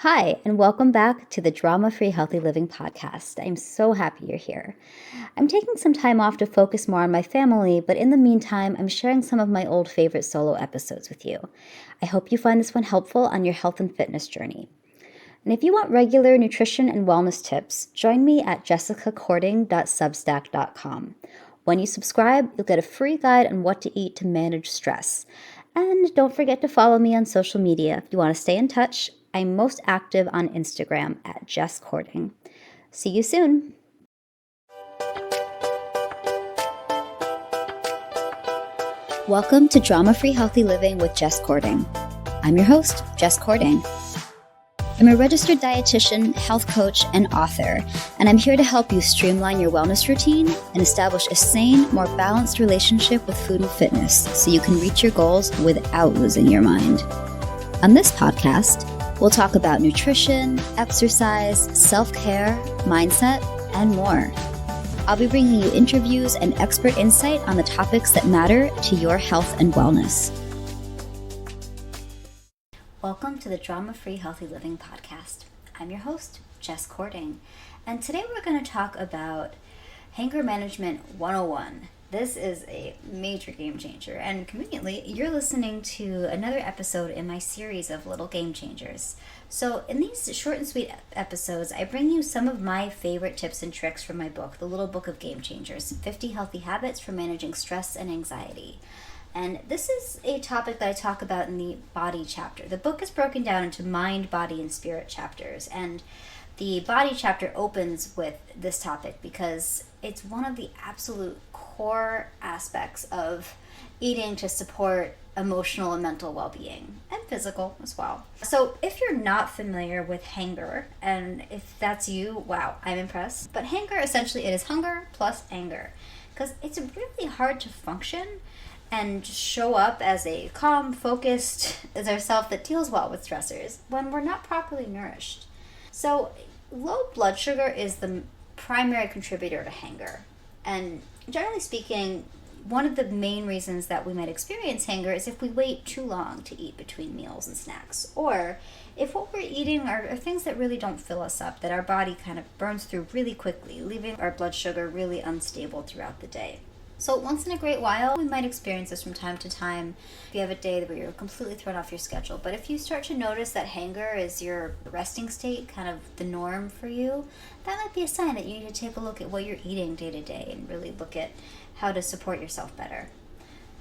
Hi, and welcome back to the Drama-Free Healthy Living podcast. I'm so happy you're here. I'm taking some time off to focus more on my family, but in the meantime, I'm sharing some of my old favorite solo episodes with you. I hope you find this one helpful on your health and fitness journey. And if you want regular nutrition and wellness tips, join me at jessicacording.substack.com. When you subscribe, you'll get a free guide on what to eat to manage stress. And don't forget to follow me on social media if you want to stay in touch. I'm most active on Instagram at Jess Cording. See you soon. Welcome to Drama-Free Healthy Living with Jess Cording. I'm your host, Jess Cording. I'm a registered dietitian, health coach, and author, and I'm here to help you streamline your wellness routine and establish a sane, more balanced relationship with food and fitness so you can reach your goals without losing your mind. On this podcast, we'll talk about nutrition, exercise, self-care, mindset, and more. I'll be bringing you interviews and expert insight on the topics that matter to your health and wellness. Welcome to the Drama-Free Healthy Living podcast. I'm your host, Jess Cording, and today we're going to talk about Anger Management 101. This is a major game changer, and conveniently, you're listening to another episode in my series of Little Game Changers. So in these short and sweet episodes, I bring you some of my favorite tips and tricks from my book, The Little Book of Game Changers, 50 Healthy Habits for Managing Stress and Anxiety. And this is a topic that I talk about in the body chapter. The book is broken down into mind, body, and spirit chapters, and the body chapter opens with this topic because it's one of the absolute core aspects of eating to support emotional and mental well-being, and physical as well. So if you're not familiar with hunger, and if that's you, wow, I'm impressed. But hunger, essentially, it is hunger plus anger, because it's really hard to function and show up as a calm, focused, as ourself that deals well with stressors when we're not properly nourished. So low blood sugar is the primary contributor to hunger. And generally speaking, one of the main reasons that we might experience hunger is if we wait too long to eat between meals and snacks, or if what we're eating are things that really don't fill us up, that our body kind of burns through really quickly, leaving our blood sugar really unstable throughout the day. So once in a great while, we might experience this from time to time if you have a day where you're completely thrown off your schedule. But if you start to notice that hunger is your resting state, kind of the norm for you, that might be a sign that you need to take a look at what you're eating day to day and really look at how to support yourself better.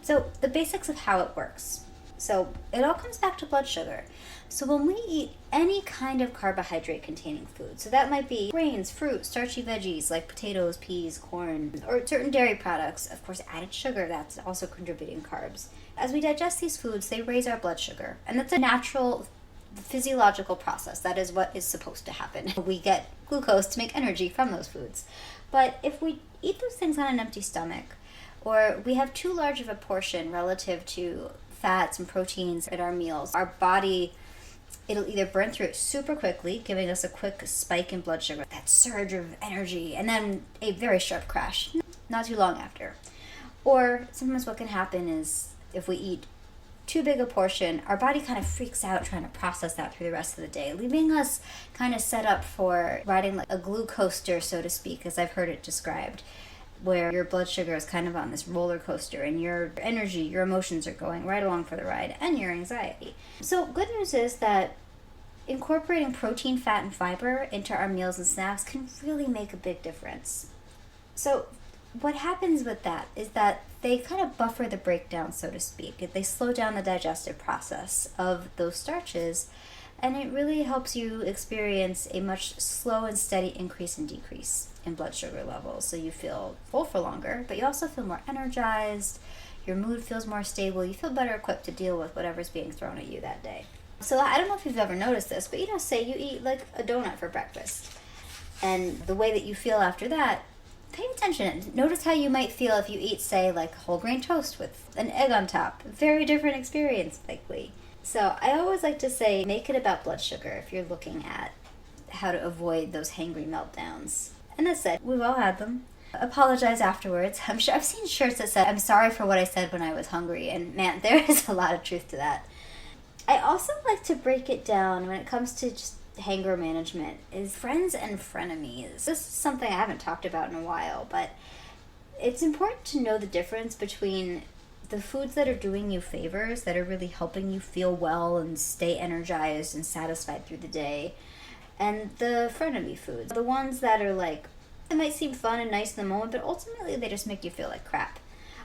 So the basics of how it works. So it all comes back to blood sugar. So when we eat any kind of carbohydrate containing food, so that might be grains, fruit, starchy veggies like potatoes, peas, corn, or certain dairy products, of course added sugar, that's also contributing carbs. As we digest these foods, they raise our blood sugar, and that's a natural physiological process. That is what is supposed to happen. We get glucose to make energy from those foods. But if we eat those things on an empty stomach, or we have too large of a portion relative to fats and proteins at our meals, our body, it'll either burn through it super quickly, giving us a quick spike in blood sugar, that surge of energy, and then a very sharp crash not too long after. Or sometimes what can happen is if we eat too big a portion, our body kind of freaks out trying to process that through the rest of the day, leaving us kind of set up for riding like a glucoaster, so to speak, as I've heard it described, where your blood sugar is kind of on this roller coaster and your energy, your emotions are going right along for the ride, and your anxiety. So good news is that incorporating protein, fat, and fiber into our meals and snacks can really make a big difference. So what happens with that is that they kind of buffer the breakdown, so to speak. They slow down the digestive process of those starches, and it really helps you experience a much slow and steady increase and decrease in blood sugar levels. So you feel full for longer, but you also feel more energized, your mood feels more stable, you feel better equipped to deal with whatever's being thrown at you that day. So I don't know if you've ever noticed this, but say you eat like a donut for breakfast, and the way that you feel after that, pay attention. Notice how you might feel if you eat, say, like whole grain toast with an egg on top. Very different experience, likely. So I always like to say, make it about blood sugar if you're looking at how to avoid those hangry meltdowns. And that said, we've all had them. Apologize afterwards. I'm sure I've seen shirts that said, I'm sorry for what I said when I was hungry. And man, there is a lot of truth to that. I also like to break it down when it comes to just hanger management is friends and frenemies. This is something I haven't talked about in a while, but it's important to know the difference between the foods that are doing you favors, that are really helping you feel well and stay energized and satisfied through the day, and the frenemy foods. The ones that are like, they might seem fun and nice in the moment, but ultimately they just make you feel like crap.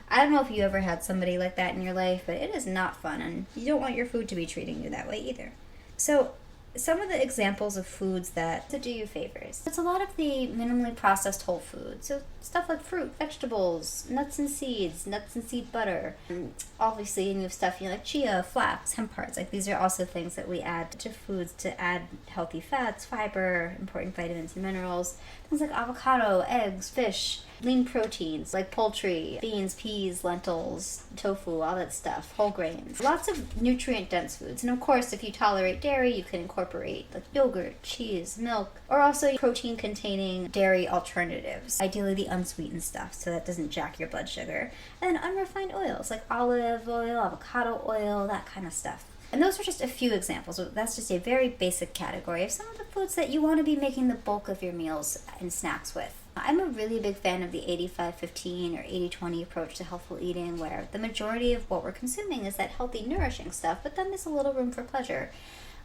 I don't know if you ever had somebody like that in your life, but it is not fun, and you don't want your food to be treating you that way either. So some of the examples of foods that do you favors. It's a lot of the minimally processed whole foods. So stuff like fruit, vegetables, nuts and seed butter. And obviously, you have stuff like chia, flax, hemp hearts. Like these are also things that we add to foods to add healthy fats, fiber, important vitamins and minerals. Things like avocado, eggs, fish, lean proteins like poultry, beans, peas, lentils, tofu, all that stuff, whole grains. Lots of nutrient-dense foods. And of course, if you tolerate dairy, you can incorporate like yogurt, cheese, milk, or also protein-containing dairy alternatives. Ideally the unsweetened stuff, so that doesn't jack your blood sugar. And then unrefined oils like olive oil, avocado oil, that kind of stuff. And those are just a few examples. That's just a very basic category of some of the foods that you want to be making the bulk of your meals and snacks with. I'm a really big fan of the 85-15 or 80-20 approach to healthful eating, where the majority of what we're consuming is that healthy, nourishing stuff, but then there's a little room for pleasure,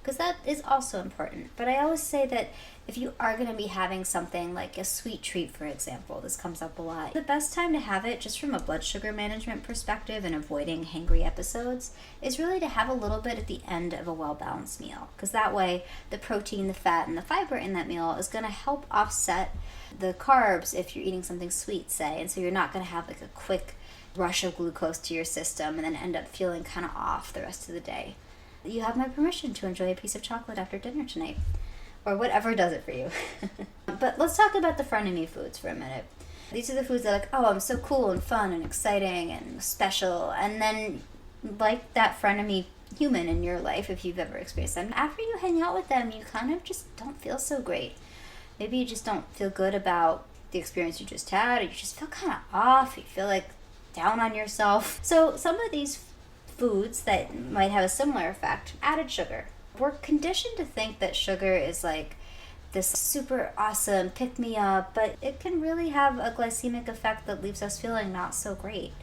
because that is also important. But I always say that if you are going to be having something like a sweet treat, for example, this comes up a lot, the best time to have it, just from a blood sugar management perspective and avoiding hangry episodes, is really to have a little bit at the end of a well-balanced meal, because that way the protein, the fat, and the fiber in that meal is going to help offset the carbs if you're eating something sweet, say, and so you're not going to have like a quick rush of glucose to your system and then end up feeling kind of off the rest of the day. You have my permission to enjoy a piece of chocolate after dinner tonight, or whatever does it for you. But let's talk about the frenemy foods for a minute. These are the foods that are like, oh, I'm so cool and fun and exciting and special, and then like that frenemy human in your life, if you've ever experienced them, after you hang out with them, you kind of just don't feel so great. Maybe you just don't feel good about the experience you just had, or you just feel kind of off, you feel like down on yourself. So some of these foods that might have a similar effect, added sugar. We're conditioned to think that sugar is like this super awesome pick-me-up, but it can really have a glycemic effect that leaves us feeling not so great.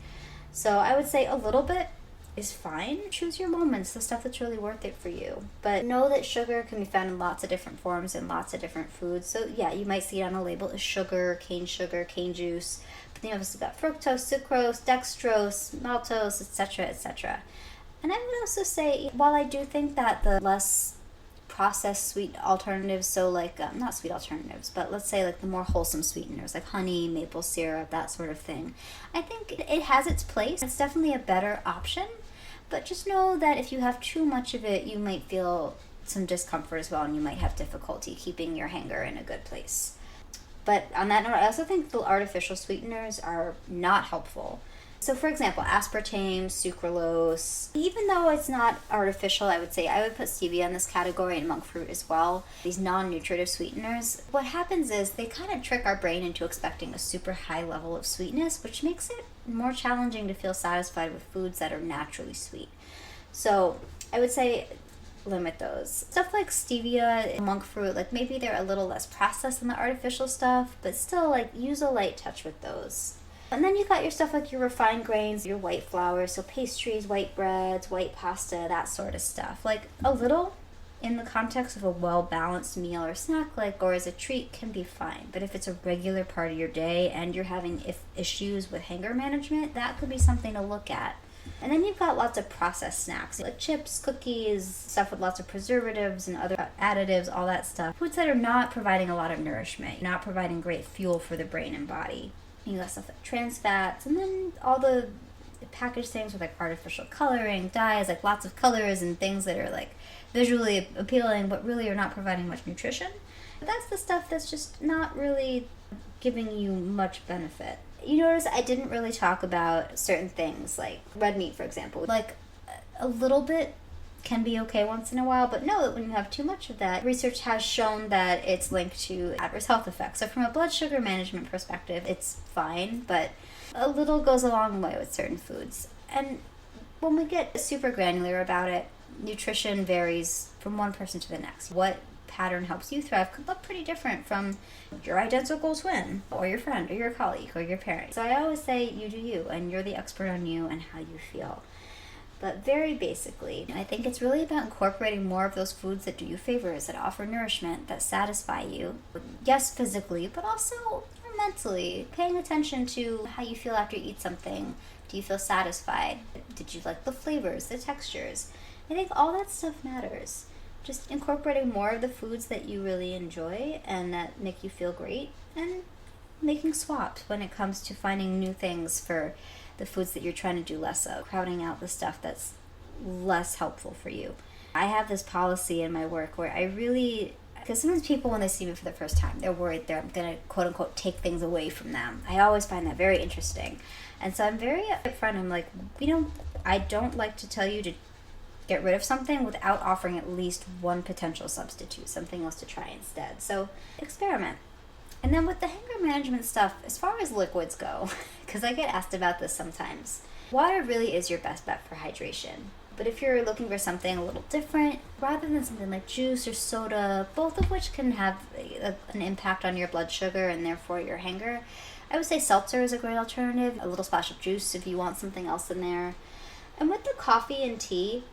So I would say a little bit is fine. Choose your moments, the stuff that's really worth it for you. But know that sugar can be found in lots of different forms and lots of different foods. So yeah, you might see it on a label as sugar, cane juice. But then you've also got fructose, sucrose, dextrose, maltose, etc., etc. And I would also say, while I do think that the less processed sweet alternatives, so like, not sweet alternatives, but let's say like the more wholesome sweeteners, like honey, maple syrup, that sort of thing, I think it has its place. It's definitely a better option, but just know that if you have too much of it, you might feel some discomfort as well, and you might have difficulty keeping your hanger in a good place. But on that note, I also think the artificial sweeteners are not helpful. So for example, aspartame, sucralose, even though it's not artificial, I would put stevia in this category and monk fruit as well. These non-nutritive sweeteners, what happens is they kind of trick our brain into expecting a super high level of sweetness, which makes it more challenging to feel satisfied with foods that are naturally sweet. So I would say limit those. Stuff like stevia and monk fruit, like maybe they're a little less processed than the artificial stuff, but still like use a light touch with those. And then you got your stuff like your refined grains, your white flour, so pastries, white breads, white pasta, that sort of stuff. Like a little in the context of a well-balanced meal or snack, like, or as a treat, can be fine. But if it's a regular part of your day and you're having issues with hanger management, that could be something to look at. And then you've got lots of processed snacks, like chips, cookies, stuff with lots of preservatives and other additives, all that stuff. Foods that are not providing a lot of nourishment, not providing great fuel for the brain and body. You got stuff like trans fats, and then all the packaged things with like artificial coloring, dyes, like lots of colors and things that are like visually appealing but really are not providing much nutrition. But that's the stuff that's just not really giving you much benefit. You notice I didn't really talk about certain things like red meat, for example. Like a little bit can be okay once in a while, but know that when you have too much of that, research has shown that it's linked to adverse health effects. So from a blood sugar management perspective, it's fine, but a little goes a long way with certain foods. And when we get super granular about it, nutrition varies from one person to the next. What pattern helps you thrive could look pretty different from your identical twin or your friend or your colleague or your parent. So I always say you do you, and you're the expert on you and how you feel. But very basically, I think it's really about incorporating more of those foods that do you favors, that offer nourishment, that satisfy you. Yes, physically, but also mentally. Paying attention to how you feel after you eat something. Do you feel satisfied? Did you like the flavors, the textures? I think all that stuff matters. Just incorporating more of the foods that you really enjoy and that make you feel great, and making swaps when it comes to finding new things for the foods that you're trying to do less of, crowding out the stuff that's less helpful for you. I have this policy in my work where because sometimes people, when they see me for the first time, they're worried I'm going to quote unquote take things away from them. I always find that very interesting. And so I'm very upfront. I'm like, I don't like to tell you to get rid of something without offering at least one potential substitute, something else to try instead. So experiment. And then with the hanger management stuff, as far as liquids go, because I get asked about this sometimes, water really is your best bet for hydration. But if you're looking for something a little different, rather than something like juice or soda, both of which can have an impact on your blood sugar and therefore your hanger, I would say seltzer is a great alternative, a little splash of juice if you want something else in there. And with the coffee and tea,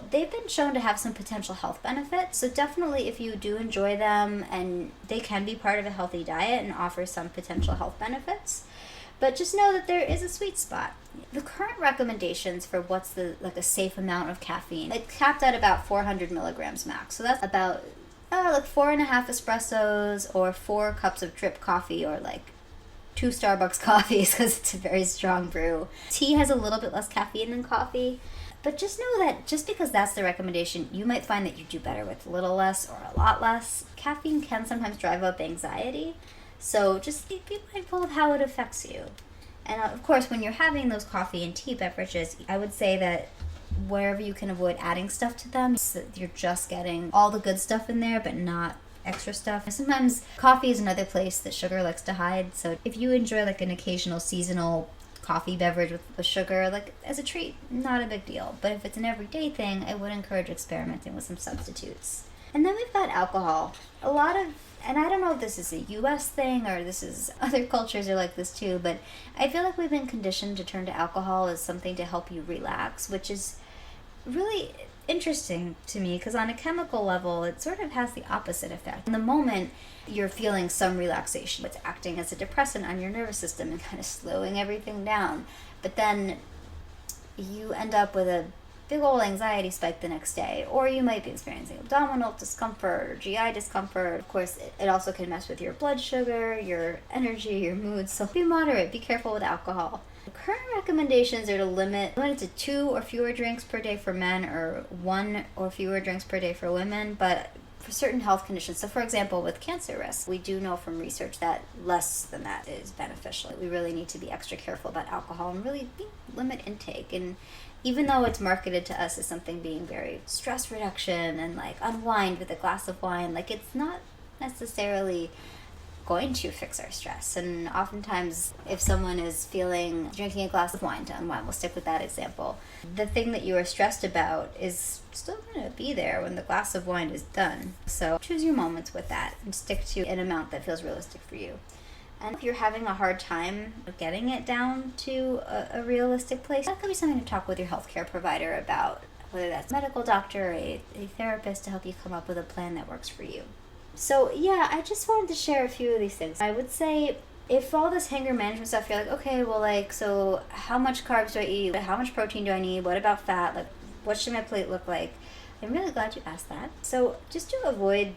they've been shown to have some potential health benefits. So definitely if you do enjoy them, and they can be part of a healthy diet and offer some potential health benefits. But just know that there is a sweet spot. The current recommendations for what's a safe amount of caffeine, it's capped at about 400 milligrams max. So that's about 4.5 espressos or 4 cups of drip coffee, or 2 Starbucks coffees because it's a very strong brew. Tea has a little bit less caffeine than coffee. But just know that just because that's the recommendation, you might find that you do better with a little less or a lot less. Caffeine can sometimes drive up anxiety. So just be mindful of how it affects you. And of course, when you're having those coffee and tea beverages, I would say that wherever you can avoid adding stuff to them, so that you're just getting all the good stuff in there, but not extra stuff. Sometimes coffee is another place that sugar likes to hide. So if you enjoy an occasional seasonal coffee beverage with sugar, as a treat, not a big deal. But if it's an everyday thing, I would encourage experimenting with some substitutes. And then we've got alcohol. And I don't know if this is a US thing or this is other cultures are like this too, but I feel like we've been conditioned to turn to alcohol as something to help you relax, which is really interesting to me because on a chemical level, it sort of has the opposite effect. In the moment, you're feeling some relaxation. It's acting as a depressant on your nervous system and kind of slowing everything down. But then you end up with a big old anxiety spike the next day, or you might be experiencing abdominal discomfort or GI discomfort. Of course, it also can mess with your blood sugar, your energy, your mood, so be moderate, be careful with alcohol. The current recommendations are to limit it to 2 or fewer drinks per day for men, or 1 or fewer drinks per day for women, but for certain health conditions. So for example, with cancer risk, we do know from research that less than that is beneficial. We really need to be extra careful about alcohol and really limit intake. And even though it's marketed to us as something being very stress reduction and unwind with a glass of wine, it's not necessarily going to fix our stress. And oftentimes if someone is drinking a glass of wine to unwind, we'll stick with that example, the thing that you are stressed about is still going to be there when the glass of wine is done. So choose your moments with that and stick to an amount that feels realistic for you. And if you're having a hard time getting it down to a realistic place, that could be something to talk with your healthcare provider about, whether that's a medical doctor or a therapist, to help you come up with a plan that works for you. So yeah, I just wanted to share a few of these things. I would say if all this hanger management stuff, you're okay, so how much carbs do I eat? How much protein do I need? What about fat? What should my plate look like? I'm really glad you asked that. So just to avoid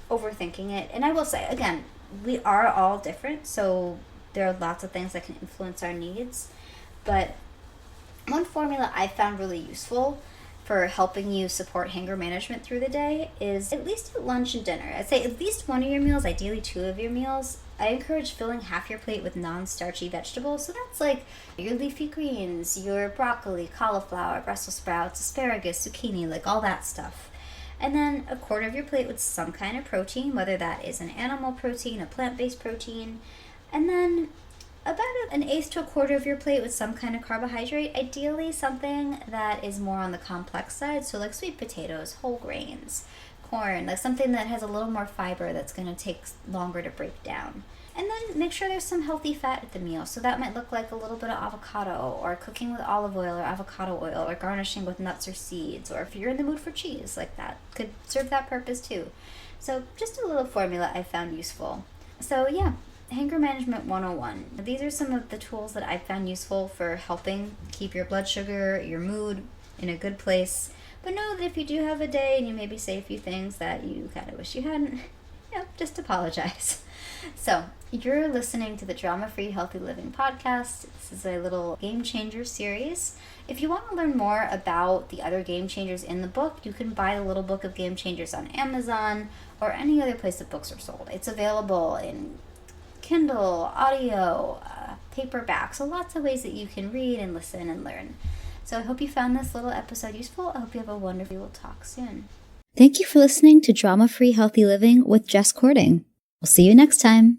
overthinking it, and I will say, again, we are all different, so there are lots of things that can influence our needs. But one formula I found really useful for helping you support hanger management through the day is, at least at lunch and dinner, I'd say at least one of your meals, ideally 2 of your meals, I encourage filling half your plate with non-starchy vegetables. So that's your leafy greens, your broccoli, cauliflower, Brussels sprouts, asparagus, zucchini, all that stuff. And then a quarter of your plate with some kind of protein, whether that is an animal protein, a plant-based protein. And then about an eighth to a quarter of your plate with some kind of carbohydrate, ideally something that is more on the complex side, so sweet potatoes, whole grains, corn, like something that has a little more fiber that's going to take longer to break down. And then make sure there's some healthy fat at the meal. So that might look like a little bit of avocado, or cooking with olive oil or avocado oil, or garnishing with nuts or seeds, or if you're in the mood for cheese, like that could serve that purpose too. So just a little formula I found useful. So yeah, Anger Management 101. These are some of the tools that I found useful for helping keep your blood sugar, your mood in a good place. But know that if you do have a day and you maybe say a few things that you kind of wish you hadn't, just apologize. So, you're listening to the Drama-Free Healthy Living podcast. This is a little Game Changer series. If you want to learn more about the other Game Changers in the book, you can buy the little book of Game Changers on Amazon or any other place that books are sold. It's available in Kindle, audio, paperback, so lots of ways that you can read and listen and learn. So I hope you found this little episode useful. I hope you have a wonderful. We'll talk soon. Thank you for listening to Drama-Free Healthy Living with Jess Cording. We'll see you next time.